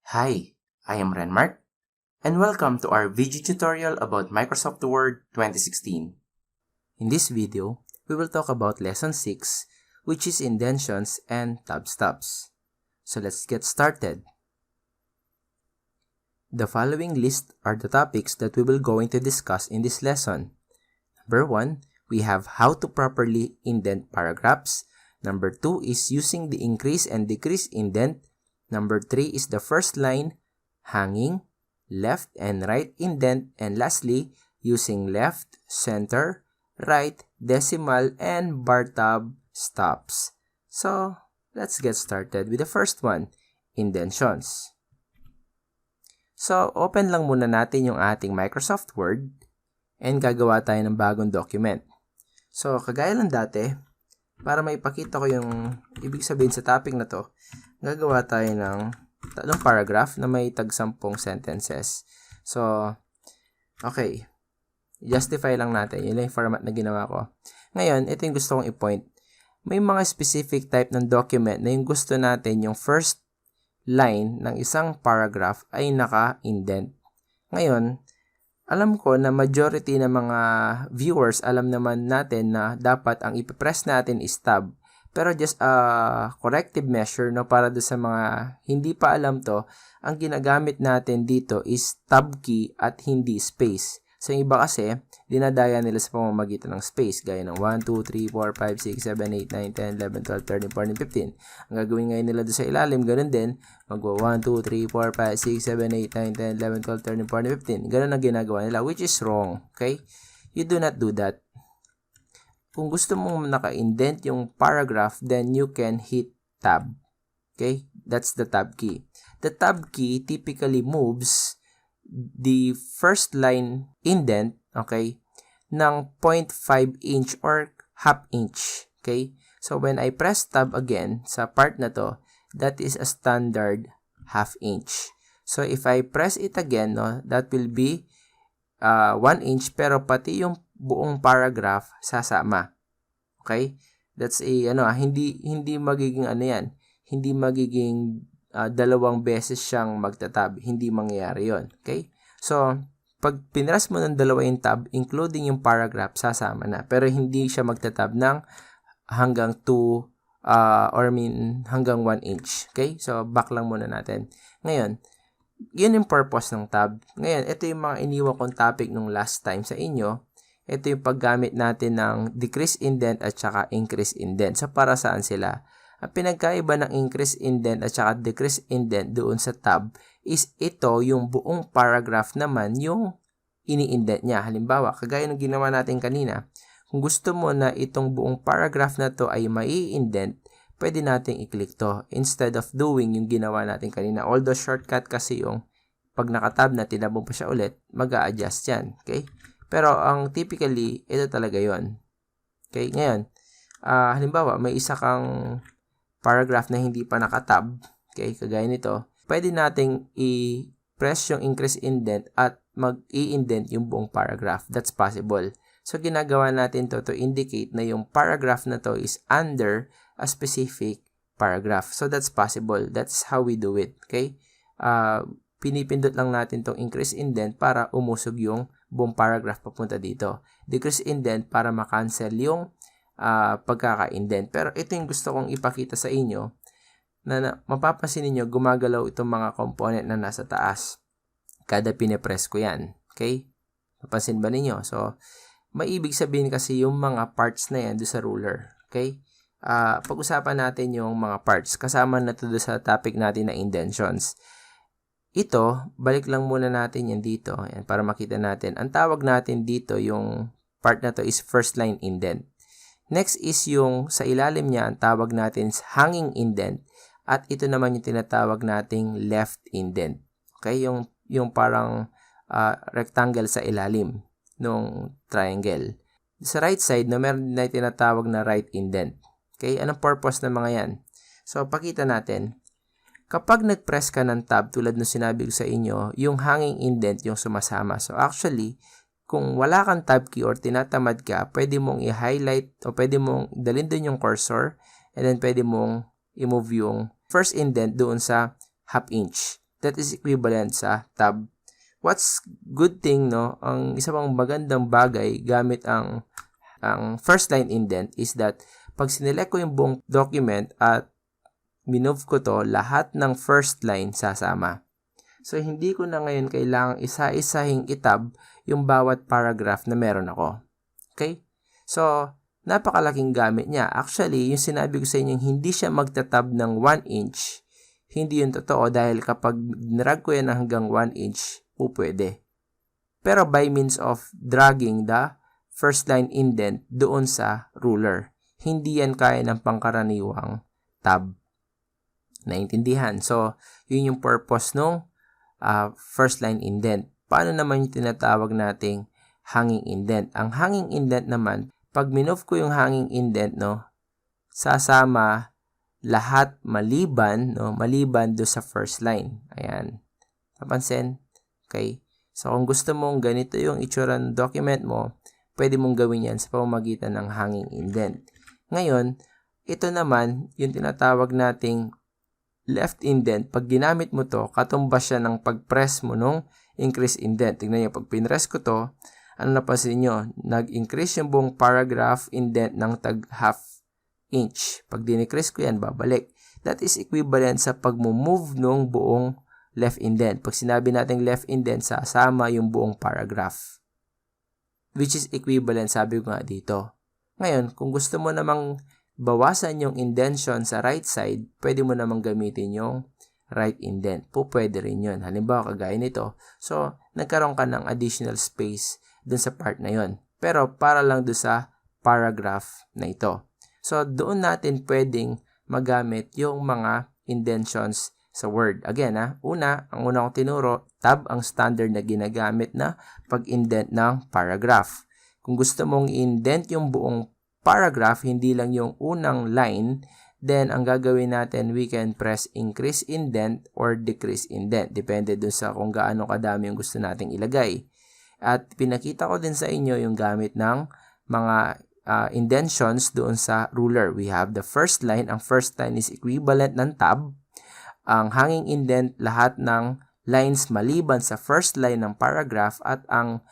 Hi, I am Renmark, and welcome to our video tutorial about Microsoft Word 2016. In this video, we will talk about Lesson 6, which is Indentions and Tab Stops. So let's get started. The following list are the topics that we will going to discuss in this lesson. Number 1, we have how to properly indent paragraphs. Number 2 is using the increase and decrease indent. Number 3 is the first line, hanging, left and right indent, and lastly, using left, center, right, decimal, and bar tab stops. So, let's get started with the first one, indentions. So, open lang muna natin yung ating Microsoft Word and gagawa tayo ng bagong document. So, kagaya lang dati, para maipakita ko yung ibig sabihin sa topic na to, gagawa tayo ng tatlong paragraph na may tag-10 sentences. So, okay. Justify lang natin. Yun lang yung format na ginawa ko. Ngayon, ito yung gusto kong i-point. May mga specific type ng document na yung gusto natin, yung first line ng isang paragraph ay naka-indent. Ngayon, alam ko na majority ng mga viewers, alam naman natin na dapat ang ipipress natin is tab. Pero just a corrective measure, no, para doon sa mga hindi pa alam to, ang ginagamit natin dito is tab key at hindi space. So, yung iba kasi, dinadaya nila sa pamamagitan ng space, gaya ng 1, 2, 3, 4, 5, 6, 7, 8, 9, 10, 11, 12, 13, 14, 15. Ang gagawin ngayon nila doon sa ilalim, ganun din, magwa 1, 2, 3, 4, 5, 6, 7, 8, 9, 10, 11, 12, 13, 14, 15. Ganun ang ginagawa nila, which is wrong, okay? You do not do that. Kung gusto mong naka-indent yung paragraph, then you can hit tab. Okay? That's the tab key. The tab key typically moves the first line indent, okay, ng 0.5 inch or half inch. Okay? So, when I press tab again sa part na to, that is a standard half inch. So, if I press it again, no, that will be 1 inch, pero pati yung buong paragraph sasama. Okay? That's a hindi magiging yan. Hindi magiging dalawang beses siyang magtatab. Hindi mangyayari 'yon. Okay? So, pag pinress mo ng dalawa yung tab, including yung paragraph, sasama na. Pero hindi siya magtatab ng hanggang 2 hanggang 1 inch. Okay? So, back lang muna natin. Ngayon, yun yung purpose ng tab. Ngayon, ito yung mga iniwan kong topic nung last time sa inyo. Ito yung paggamit natin ng decrease indent at saka increase indent. So, para saan sila? Ang pinagkaiba ng increase indent at saka decrease indent doon sa tab is ito yung buong paragraph naman yung ini-indent niya. Halimbawa, kagaya ng ginawa natin kanina, kung gusto mo na itong buong paragraph na to ay mai-indent, pwede natin i-click to instead of doing yung ginawa natin kanina. Although shortcut kasi yung pag nakatab na tinabong pa siya ulit, mag-a-adjust yan. Okay? Pero ang typically, ito talaga yon. Okay? Ngayon, halimbawa, may isa kang paragraph na hindi pa nakatab. Okay? Kagaya nito. Pwede nating i-press yung increase indent at mag-i-indent yung buong paragraph. That's possible. So, ginagawa natin to indicate na yung paragraph na to is under a specific paragraph. So, that's possible. That's how we do it. Okay? Pinipindot lang natin tong increase indent para umusog yung buong paragraph papunta dito. Decrease indent para ma-cancel yung pagkaka-indent. Pero ito yung gusto kong ipakita sa inyo na mapapansin niyo gumagalaw itong mga component na nasa taas. Kada pinipress ko yan. Okay? Mapansin ba ninyo? So, maibig sabihin kasi yung mga parts na yan doon sa ruler. Okay? Pag-usapan natin yung mga parts. Kasama na ito sa topic natin na indentions. Ito, balik lang muna natin yan dito. Ayan, para makita natin. Ang tawag natin dito, yung part na to is first line indent. Next is yung sa ilalim niya, ang tawag natin is hanging indent. At ito naman yung tinatawag nating left indent. Okay? Yung parang rectangle sa ilalim ng triangle. Sa right side, meron na tinatawag na right indent. Okay? Anong purpose ng mga yan? So, pakita natin. Kapag nag-press ka ng tab, tulad ng sinabi ko sa inyo, yung hanging indent yung sumasama. So, actually, kung wala kang tab key or tinatamad ka, pwede mong i-highlight o pwede mong dalhin doon yung cursor and then pwede mong i-move yung first indent doon sa half inch. that is equivalent sa tab. What's good thing, no, ang isa pang magandang bagay gamit ang first line indent is that pag sinelect ko yung buong document at minove ko to, lahat ng first line sasama. So, hindi ko na ngayon kailangang isa-isahing itab yung bawat paragraph na meron ako. Okay? So, napakalaking gamit niya. Actually, yung sinabi ko sa inyo, hindi siya magtatab ng 1 inch. Hindi yun totoo dahil kapag drag ko yan hanggang 1 inch, pwede. Pero by means of dragging the first line indent doon sa ruler, hindi yan kaya ng pangkaraniwang tab. Naintindihan? So, yun yung purpose nung first line indent. Paano naman yung tinatawag nating hanging indent? Ang hanging indent naman, pag minove ko yung hanging indent, no, sasama lahat maliban do sa first line. Ayan. Napansin? Okay? So, kung gusto mong ganito yung itsura ng document mo, pwede mong gawin yan sa pamamagitan ng hanging indent. Ngayon, ito naman, yung tinatawag nating left indent. Pag ginamit mo to, katumbas siya ng pag-press mo nung increase indent. Tignan nyo, pag pinress ko to, ano napansin nyo? Nag-increase yung buong paragraph indent ng tag half inch. Pag dinecrease ko yan, babalik. That is equivalent sa pag-move nung buong left indent. Pag sinabi natin left indent, sasama yung buong paragraph. Which is equivalent, sabi ko nga dito. Ngayon, kung gusto mo namang bawasan yung indention sa right side, pwede mo namang gamitin yung right indent. Pwede rin yun. Halimbawa, kagaya nito. So, nagkaroon ka ng additional space dun sa part na yun. Pero, para lang dun sa paragraph na ito. So, doon natin pwedeng magamit yung mga indentions sa Word. Again, ang una kong tinuro, tab ang standard na ginagamit na pag-indent ng paragraph. Kung gusto mong indent yung buong paragraph, hindi lang yung unang line, then ang gagawin natin, we can press increase indent or decrease indent. Depende dun sa kung gaano kadami yung gusto nating ilagay. At pinakita ko din sa inyo yung gamit ng mga indentions doon sa ruler. We have the first line. Ang first line is equivalent ng tab. Ang hanging indent, lahat ng lines maliban sa first line ng paragraph and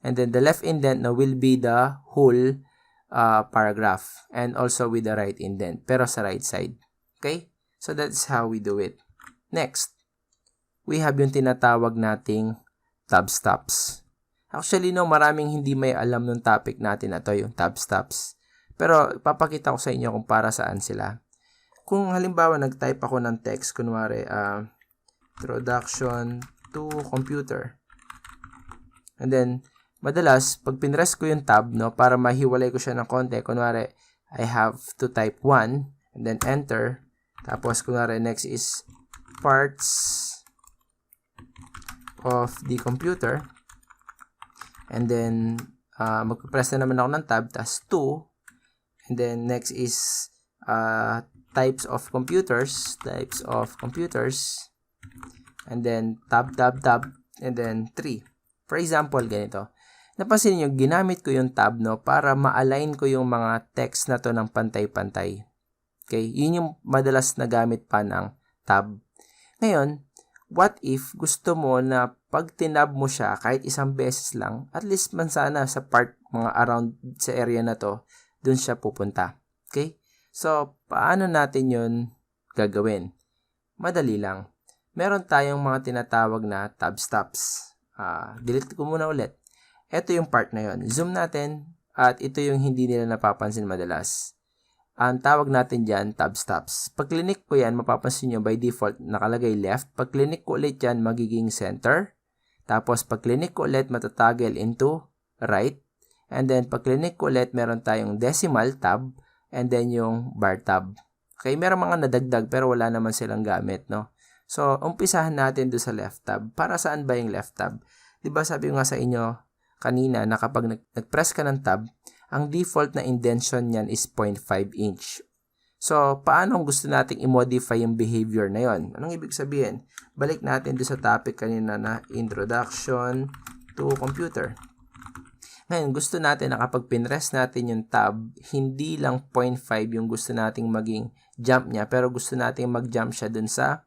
then the left indent na will be the whole paragraph and also with the right indent pero sa right side. Okay? So that's how we do it. Next, we have yung tinatawag nating tab stops. Actually, maraming hindi may alam ng topic natin na to, yung tab stops. Pero papakita ko sa inyo kung para saan sila. Kung halimbawa nag-type ako ng text, kunwari, introduction to computer. And then, madalas, pag pinrest ko yung tab, para mahiwalay ko siya ng konti, kunwari, I have to type 1, and then enter. Tapos, kunwari, next is parts of the computer. And then, magpapress na naman ako ng tab, tas 2. And then, next is types of computers. And then, tab, and then 3. For example, ganito. Napansin niyo, ginamit ko yung tab, para ma-align ko yung mga text na to ng pantay-pantay. Okay? Yun yung madalas na gamit pa ng tab. Ngayon, what if gusto mo na pag tinab mo siya kahit isang beses lang, at least man sana sa part, mga around sa area na to, dun siya pupunta. Okay? So, paano natin yun gagawin? Madali lang. Meron tayong mga tinatawag na tab stops. Delete ko muna ulit. Ito yung part na yun. Zoom natin at ito yung hindi nila napapansin madalas. Ang tawag natin dyan, tab stops. Pag clinic ko yan, mapapansin nyo by default nakalagay left. Pag clinic ko ulit yan, magiging center. Tapos pag clinic ko ulit, matatoggle into right. And then pag clinic ko ulit, meron tayong decimal tab and then yung bar tab. Okay, meron mga nadagdag pero wala naman silang gamit, no? So, umpisahan natin doon sa left tab. Para saan ba yung left tab? Diba sabi ko nga sa inyo kanina na kapag nag-press ka ng tab, ang default na indention niyan is 0.5 inch. So, paano gusto nating i-modify yung behavior na yon? Anong ibig sabihin? Balik natin doon sa topic kanina na introduction to computer. Ngayon, gusto natin na kapag pinrest natin yung tab, hindi lang 0.5 yung gusto nating maging jump niya, pero gusto nating mag-jump siya dun sa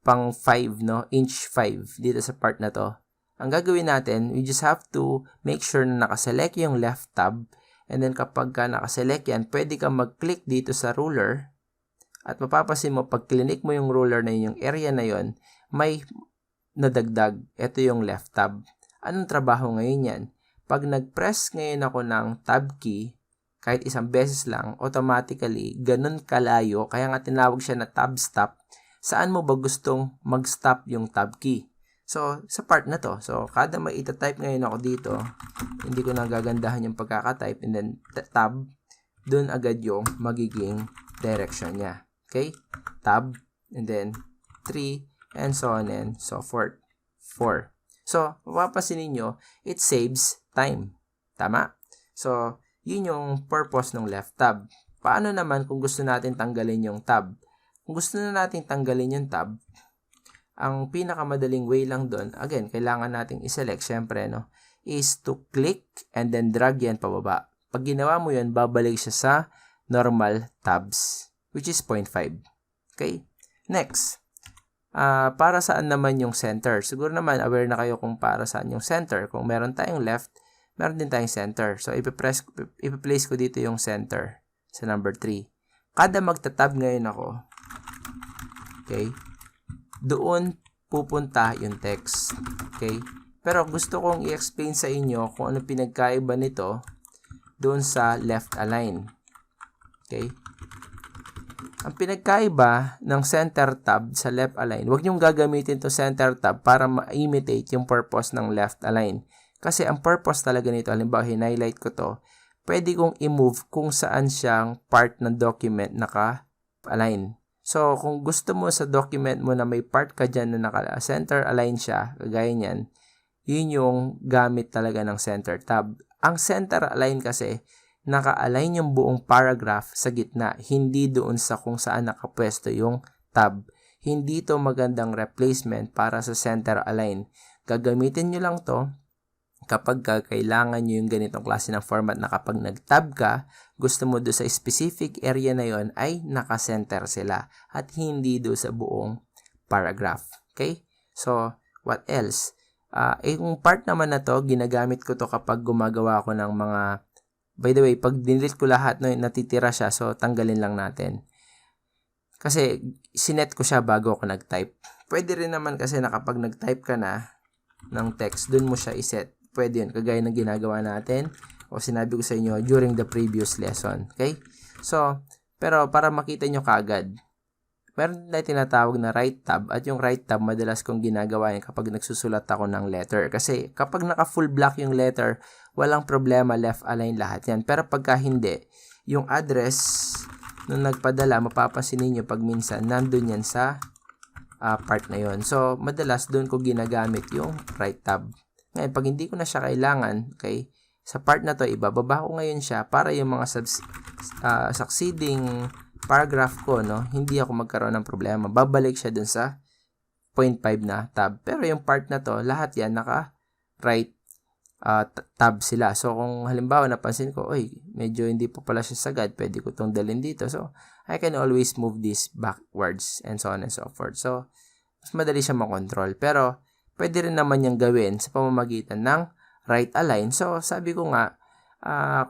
pang 5, no? Inch 5 dito sa part na to. Ang gagawin natin, we just have to make sure na nakaselect yung left tab. And then kapag ka nakaselect yan, pwede ka mag-click dito sa ruler. At mapapasin mo, pag clinic mo yung ruler na yun, yung area na yun, may nadagdag. Ito yung left tab. Anong trabaho ngayon yan? Pag nag-press ngayon ako ng tab key, kahit isang beses lang, automatically, ganun kalayo, kaya nga tinawag siya na tab stop. Saan mo ba gustong mag-stop yung tab key? So, sa part na to. So, kada may ita-type ngayon ako dito, hindi ko nagagandahan yung pagkaka-type, and then tab, dun agad yung magiging direction niya. Okay? Tab, and then 3, and so on and so forth. 4. So, mapapasin ninyo, it saves time. Tama? So, yun yung purpose ng left tab. Paano naman kung gusto natin tanggalin yung tab? Kung gusto na natin tanggalin yung tab, ang pinakamadaling way lang doon, again, kailangan nating iselect, syempre, no, is to click and then drag yan pababa. Pag ginawa mo yun, babalik siya sa normal tabs, which is 0.5. Okay? Next, para saan naman yung center? Siguro naman, aware na kayo kung para saan yung center. Kung meron tayong left, meron din tayong center. So, ipiplace ko dito yung center sa number 3. Kada magta-tab ngayon ako, okay, doon pupunta yung text. Okay? Pero gusto kong i-explain sa inyo kung ano pinagkaiba nito doon sa left align. Okay? Ang pinagkaiba ng center tab sa left align, huwag niyong gagamitin to center tab para ma-imitate yung purpose ng left align. Kasi ang purpose talaga nito, halimbawa highlight ko to, pwede kong i-move kung saan siyang part ng document naka-align. So, kung gusto mo sa document mo na may part ka dyan na naka-center align siya, kagaya niyan, yun yung gamit talaga ng center tab. Ang center align kasi, naka-align yung buong paragraph sa gitna, hindi doon sa kung saan nakapwesto yung tab. Hindi to magandang replacement para sa center align. Gagamitin nyo lang to kapag kailangan nyo yung ganitong klase ng format na kapag nag-tab ka, gusto mo doon sa specific area na yon ay naka-center sila at hindi doon sa buong paragraph. Okay? So, what else? Yung part naman na to, ginagamit ko to kapag gumagawa ko ng mga, by the way, pag dinelete ko lahat, no, natitira siya, so tanggalin lang natin. Kasi, sinet ko siya bago ako nag-type. Pwede rin naman kasi na kapag nag-type ka na ng text, dun mo siya iset. Pwede yun, kagaya ng ginagawa natin o sinabi ko sa inyo during the previous lesson. Okay? So, pero para makita nyo kaagad, meron na tinatawag na right tab at yung right tab madalas kong ginagawa yan kapag nagsusulat ako ng letter. Kasi kapag naka-full block yung letter, walang problema, left align lahat yan. Pero pagka hindi, yung address nung nagpadala, mapapansin niyo pag minsan nandun yan sa part na yon. So, madalas doon ko ginagamit yung right tab. Ngayon, pag hindi ko na siya kailangan, okay, sa part na to, ibababa ko ngayon siya para yung mga succeeding paragraph ko, no, hindi ako magkaroon ng problema. Babalik siya dun sa 0.5 na tab. Pero yung part na to, lahat yan naka-right tab sila. So, kung halimbawa napansin ko, oy, medyo hindi po pala siya sagad, pwede ko itong dalhin dito. So, I can always move this backwards and so on and so forth. So, mas madali siya makontrol. Pero, pwede rin naman yung gawin sa pamamagitan ng right align. So, sabi ko nga,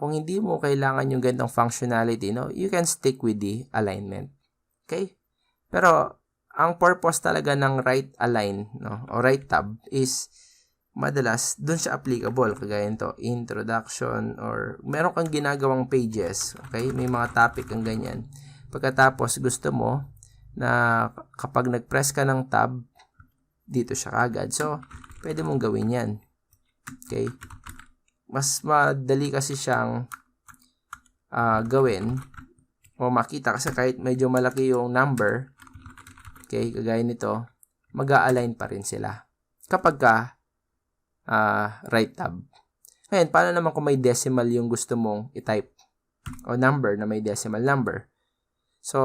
kung hindi mo kailangan yung ganitong functionality, no, you can stick with the alignment. Okay? Pero, ang purpose talaga ng right align, no, o right tab is madalas dun siya applicable. Kagaya nito, introduction, or meron kang ginagawang pages. Okay? May mga topic kang ganyan. Pagkatapos, gusto mo na kapag nag-press ka ng tab, dito siya kagad. So, pwede mong gawin yan. Okay? Mas madali kasi siyang gawin o makita kasi kahit medyo malaki yung number, okay, kagaya nito, mag-a-align pa rin sila kapag ka right tab. Ngayon, paano naman kung may decimal yung gusto mong i-type o number na may decimal number? So,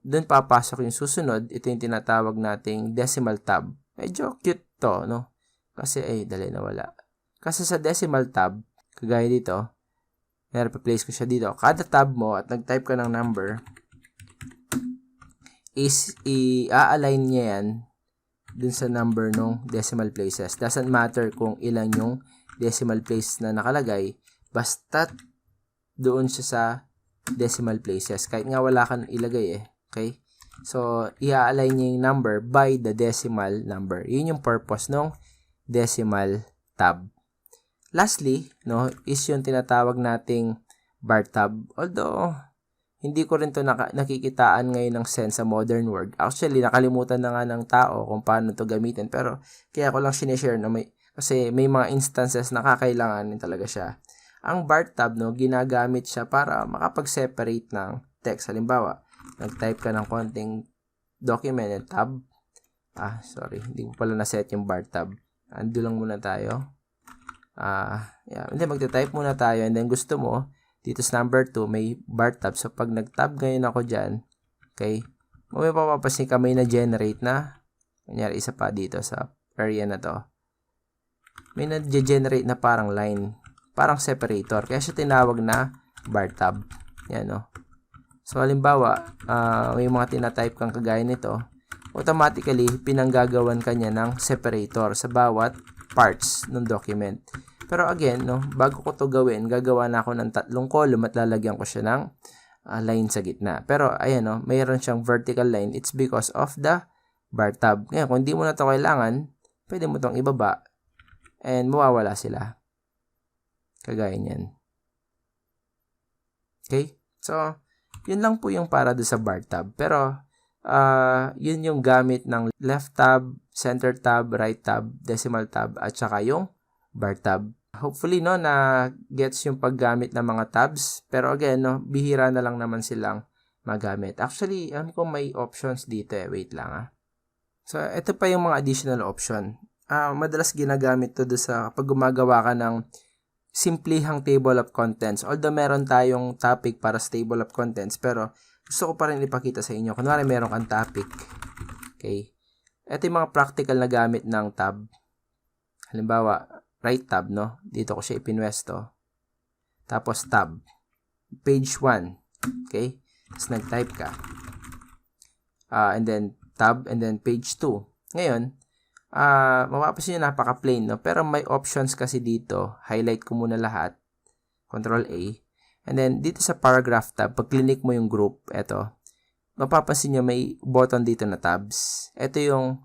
dun papasok yung susunod. Ito yung tinatawag nating decimal tab. Medyo cute to, no? Kasi, dali na wala. Kasi sa decimal tab, kagaya dito, i-place ko siya dito. Kada tab mo at nag-type ka ng number, is i-align niya yan dun sa number ng decimal places. Doesn't matter kung ilan yung decimal place na nakalagay, basta doon siya sa decimal places. Kahit nga wala kang ilagay Okay? So, i-align niya yung number by the decimal number. Yun yung purpose ng decimal tab. Lastly, is yung tinatawag nating bar tab. Although, hindi ko rin to nakikitaan ngayon ng sense sa modern world. Actually, nakalimutan na nga ng tao kung paano to gamitin. Pero, kaya ko lang sinishare na kasi may mga instances na kakailanganin talaga siya. Ang bar tab, ginagamit siya para makapag-separate ng text. Halimbawa, nag-type ka ng konting document and tab. Sorry, hindi ko pala na-set yung bar tab. Ando lang muna tayo. Hindi, magta-type muna tayo and then gusto mo, dito sa number 2, may bar tab. So, pag nag-tab ngayon ako dyan, okay, may papapasin ka may na-generate na, kunyari isa pa dito sa area na to. May na-generate na parang line, parang separator. Kaya siya tinawag na bar tab. Yan, So, halimbawa, may mga tinatype kang kagaya nito, automatically, pinanggagawan ka niya ng separator sa bawat parts ng document. Pero again, bago ko to gawin, gagawa na ako ng 3 column at lalagyan ko siya ng line sa gitna. Pero ayan, mayroon siyang vertical line. It's because of the bar tab. Ngayon, kung hindi mo na to kailangan, pwede mo tong ibaba and mawawala sila. Kagaya niyan. Okay? So, yun lang po yung para doon sa bar tab. Pero, yun yung gamit ng left tab, center tab, right tab, decimal tab, at saka yung bar tab. Hopefully, na gets yung paggamit ng mga tabs. Pero again, bihira na lang naman silang magamit. Actually, ko may options dito Wait lang So, ito pa yung mga additional option. Madalas ginagamit to doon sa pag gumagawa ka ng simplihang table of contents. Although meron tayong topic para sa table of contents, pero gusto ko pa rin ipakita sa inyo. Kunwari meron kang topic. Okay. Ito yung mga practical na gamit ng tab. Halimbawa, right tab, Dito ko siya ipinwesto. Tapos tab. Page 1. Okay. Tapos nag-type ka. And then tab, and then page 2. Ngayon, mapapasin nyo napaka-plain, Pero may options kasi dito. Highlight ko muna lahat. Control A. And then, dito sa paragraph tab, pag click mo yung group, mapapansin nyo may button dito na tabs. Etong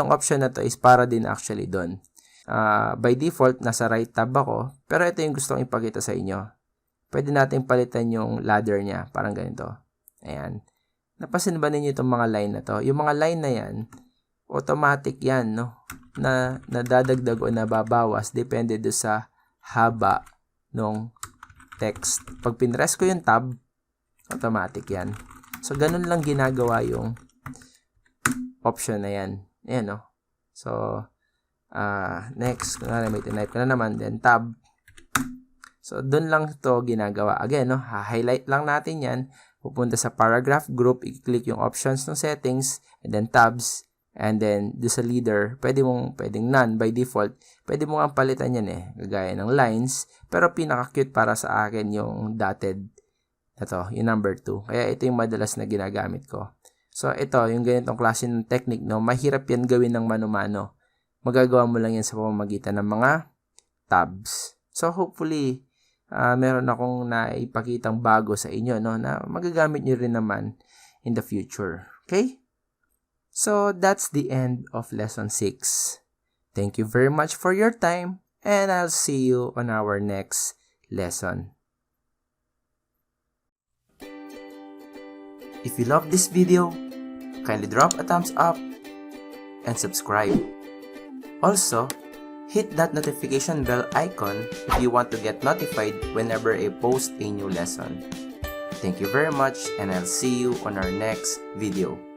option na to is para din actually doon. By default, nasa right tab ako, pero ito yung gusto kong ipakita sa inyo. Pwede natin palitan yung ladder niya, parang ganito. Ayan. Napasin ba ninyo itong mga line na to? Yung mga line na yan, automatic yan, na nadadagdag o nababawas, depende do sa haba ng text. Pag pinrest ko yung tab, automatic yan. So, ganun lang ginagawa yung option na yan. Ayan, So, next, may tinype ko na naman, then tab. So, dun lang to ginagawa. Again, highlight lang natin yan. Pupunta sa paragraph group, i-click yung options ng settings, and then tabs, and then do sa leader, pwedeng none by default. Pwede mo nga palitan yan kagaya ng lines, pero pinaka-cute para sa akin yung dotted na to, yung number 2. Kaya ito yung madalas na ginagamit ko. So, ito, yung ganitong klase ng technique, mahirap yan gawin ng mano-mano. Magagawa mo lang yan sa pamamagitan ng mga tabs. So, hopefully, meron akong naipakitang bago sa inyo, na magagamit nyo rin naman in the future. Okay? So, that's the end of Lesson 6. Thank you very much for your time, and I'll see you on our next lesson. If you love this video, kindly drop a thumbs up and subscribe. Also, hit that notification bell icon if you want to get notified whenever I post a new lesson. Thank you very much, and I'll see you on our next video.